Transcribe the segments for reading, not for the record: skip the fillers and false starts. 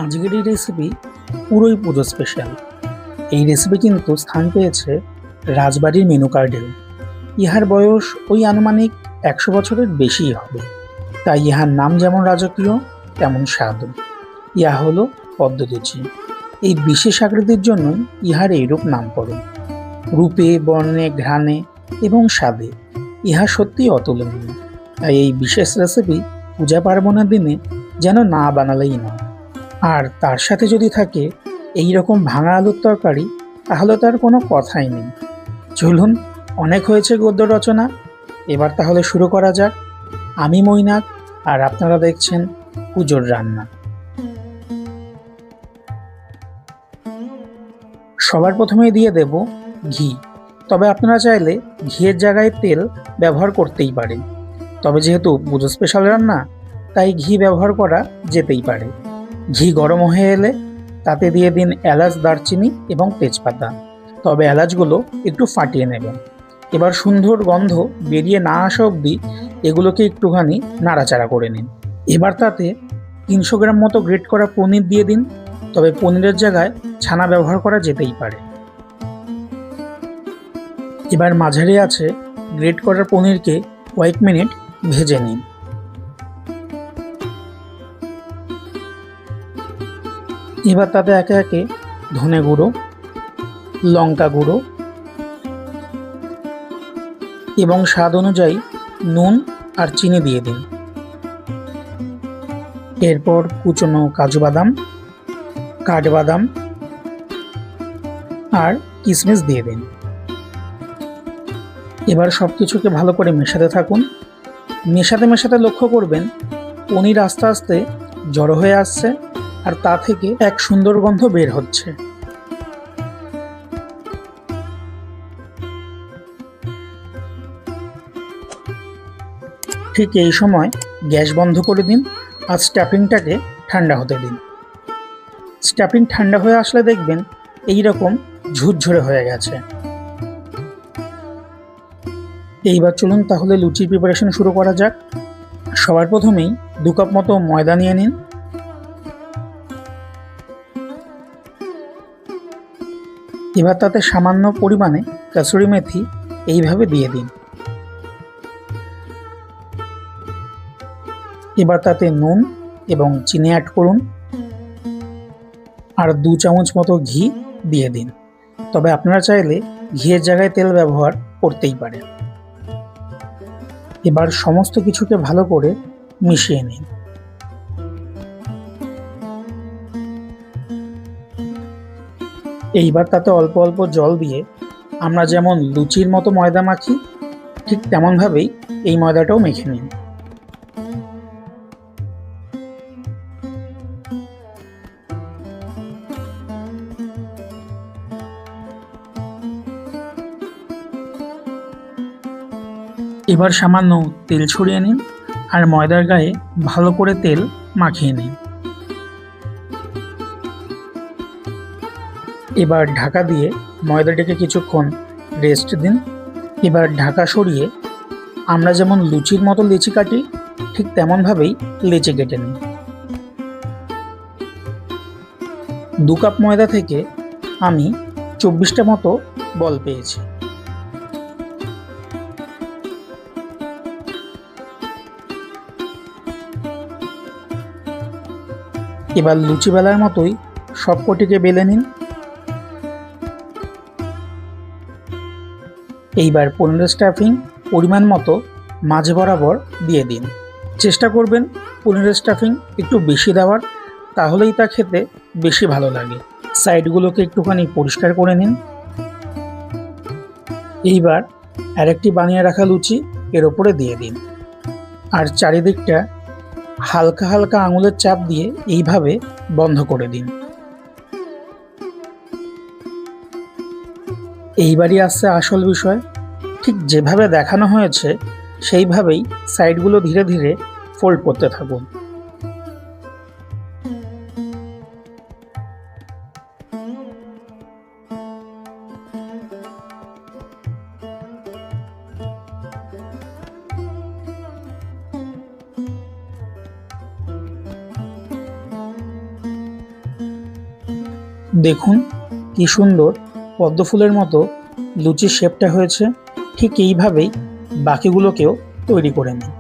আজকের এই রেসিপি পুরোই পুজো স্পেশাল। এই রেসিপি কিন্তু স্থান পেয়েছে রাজবাড়ির মেনু কার্ডেও। ইহার বয়স ওই আনুমানিক 100 বছরের বেশিই হবে, তাই ইহার নাম যেমন রাজকীয় তেমন স্বাদও। ইহা হলো পদ্মলুচি। এই বিশেষ আকৃতির জন্যই ইহার এইরূপ নামকরণ। রূপে, বর্ণে, ঘ্রাণে এবং স্বাদে ইহা সত্যিই অতুলনীয়। তাই এই বিশেষ রেসিপি পূজা পার্বণের দিনে যেন না বানালেই নয়। আর তার সাথে যদি থাকে এই রকম ভাঙা আলুর তরকারি, তাহলে তার কোনো কথাই নেই। চলুন, অনেক হয়েছে গদ্য রচনা, এবার তাহলে শুরু করা যাক। আমি মৈনাক, আর আপনারা দেখছেন পুজোর রান্না। সবার প্রথমেই দিয়ে দেব ঘি। তবে আপনারা চাইলে ঘিয়ের জায়গায় তেল ব্যবহার করতেই পারেন। তবে যেহেতু পুজো স্পেশাল রান্না, তাই ঘি ব্যবহার করা যেতেই পারে। ঘি গরম হয়ে এলে তাতে দিয়ে দিন এলাচ, দারচিনি এবং তেজপাতা। তবে এলাচগুলো একটু ফাটিয়ে নেবেন। এবার সুন্দর গন্ধ বেরিয়ে না আসা অবধি এগুলোকে একটুখানি নাড়াচাড়া করে নিন। এবার তাতে 300 গ্রাম মতো গ্রেট করা পনির দিয়ে দিন। তবে পনিরের জায়গায় ছানা ব্যবহার করা যেতেই পারে। এবার মাঝারি আছে গ্রেট করা পনিরকে কয়েক মিনিট ভেজে নিন। এবার তাতে একে একে ধনে গুঁড়ো, লঙ্কা গুঁড়ো এবং স্বাদ অনুযায়ী নুন আর চিনি দিয়ে দিন। এরপর কুচনো কাজু বাদাম, কাঠবাদাম আর কিশমিশ দিয়ে দিন। এবার সব কিছুকে ভালো করে মেশাতে থাকুন। মেশাতে মেশাতে লক্ষ্য করবেন পনির আস্তে আস্তে জড়ো হয়ে আসছে, আর তা থেকে এক সুন্দর গন্ধ বের হচ্ছে। ঠিক এই সময় গ্যাস বন্ধ করে দিন আর স্টাফিংটাকে ঠান্ডা হতে দিন। স্টাফিং ঠান্ডা হয়ে আসলে দেখবেন এই রকম ঝুরঝুরে হয়ে গেছে। এইবার চলুন তাহলে লুচির প্রিপারেশন শুরু করা যাক। সবার প্রথমেই 2 কাপ মতো ময়দা নিয়ে নিন। এবার তাতে সামান্য পরিমাণে কাসুরি মেথি এইভাবে দিয়ে দিন। এবার তাতে নুন এবং চিনি অ্যাড করুন, আর 2 চামচ মতো ঘি দিয়ে দিন। তবে আপনারা চাইলে ঘিয়ের জায়গায় তেল ব্যবহার করতেই পারেন। এবার সমস্ত কিছুকে ভালো করে মিশিয়ে নিন। এইবার তাতে অল্প অল্প জল দিয়ে আমরা যেমন লুচির মতো ময়দা মাখি, ঠিক তেমনভাবেই এই ময়দাটাও মেখে নিন। এবার সামান্য তেল ছড়িয়ে নিন আর ময়দার গায়ে ভালো করে তেল মাখিয়ে নিন। এবার ঢাকা দিয়ে ময়দাটাকে কিছুক্ষণ রেস্ট দিন। এবার ঢাকা সরিয়ে আমরা যেমন লুচির মতো লেচি কাটি, ঠিক তেমনভাবেই লেচি কেটে নিন। 2 কাপ ময়দা থেকে আমি 24টা মতো বল পেয়েছি। এবার লুচি বেলার মতোই সবকটিকে বেলে নিন। এইবার পনিরের স্টাফিং পরিমাণ মতো মাঝ বরাবর দিয়ে দিন। চেষ্টা করবেন পনিরের স্টাফিং একটু বেশি দেওয়ার, তাহলেই তা খেতে বেশি ভালো লাগে। সাইডগুলোকে একটুখানি পরিষ্কার করে নিন। এইবার আরেকটি বানিয়ে রাখা লুচি এর ওপরে দিয়ে দিন, আর চারিদিকটা হালকা হালকা আঙুলের চাপ দিয়ে এইভাবে বন্ধ করে দিন। এইবারই আসছে আসল বিষয়। ঠিক যেভাবে দেখানো হয়েছে সেইভাবেই সাইডগুলো ধীরে ধীরে ফোল্ড করতে থাকুন। দেখুন কি সুন্দর পদ্ম ফুলের মতো লুচির শেপটা হয়েছে। ঠিক এইভাবেই বাকিগুলোকেও তৈরি করে নিন।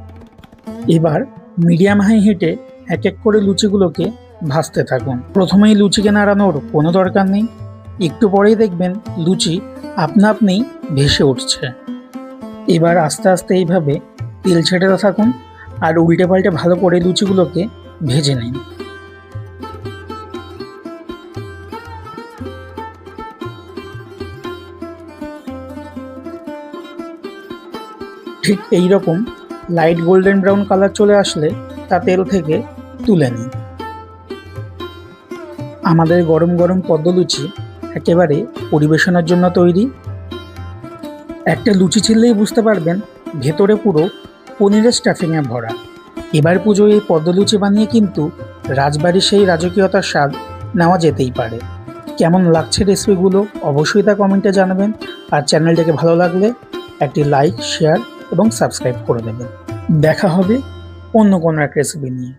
এবার মিডিয়াম হাই হিটে এক এক করে লুচিগুলোকে ভাজতে থাকুন। প্রথমেই লুচিকে নাড়ানোর কোনো দরকার নেই, একটু পরেই দেখবেন লুচি আপনা আপনিই ভেসে উঠছে। এবার আস্তে আস্তে এইভাবে তেল ছেড়ে থাকুন আর উল্টে পাল্টে ভালো করে লুচিগুলোকে ভেজে নিন। ঠিক এই রকম লাইট গোল্ডেন ব্রাউন কালার চলে আসলে তা তেল থেকে তুলে নিন। আমাদের গরম গরম পদ্ম লুচি একেবারে পরিবেশনের জন্য তৈরি। একটা লুচি ছিললেই বুঝতে পারবেন ভেতরে পুরো পনিরের স্টাফিংয়ে ভরা। এবার পুজোয় এই পদ্ম লুচি বানিয়ে কিন্তু রাজবাড়ির সেই রাজকীয়তার স্বাদ নেওয়া যেতেই পারে। কেমন লাগছে রেসিপিগুলো অবশ্যই তা কমেন্টে জানাবেন। আর চ্যানেলটাকে ভালো লাগলে একটি লাইক, শেয়ার এবং সাবস্ক্রাইব করে দেবেন। দেখা হবে অন্য কোনো এক রেসিপি নিয়ে।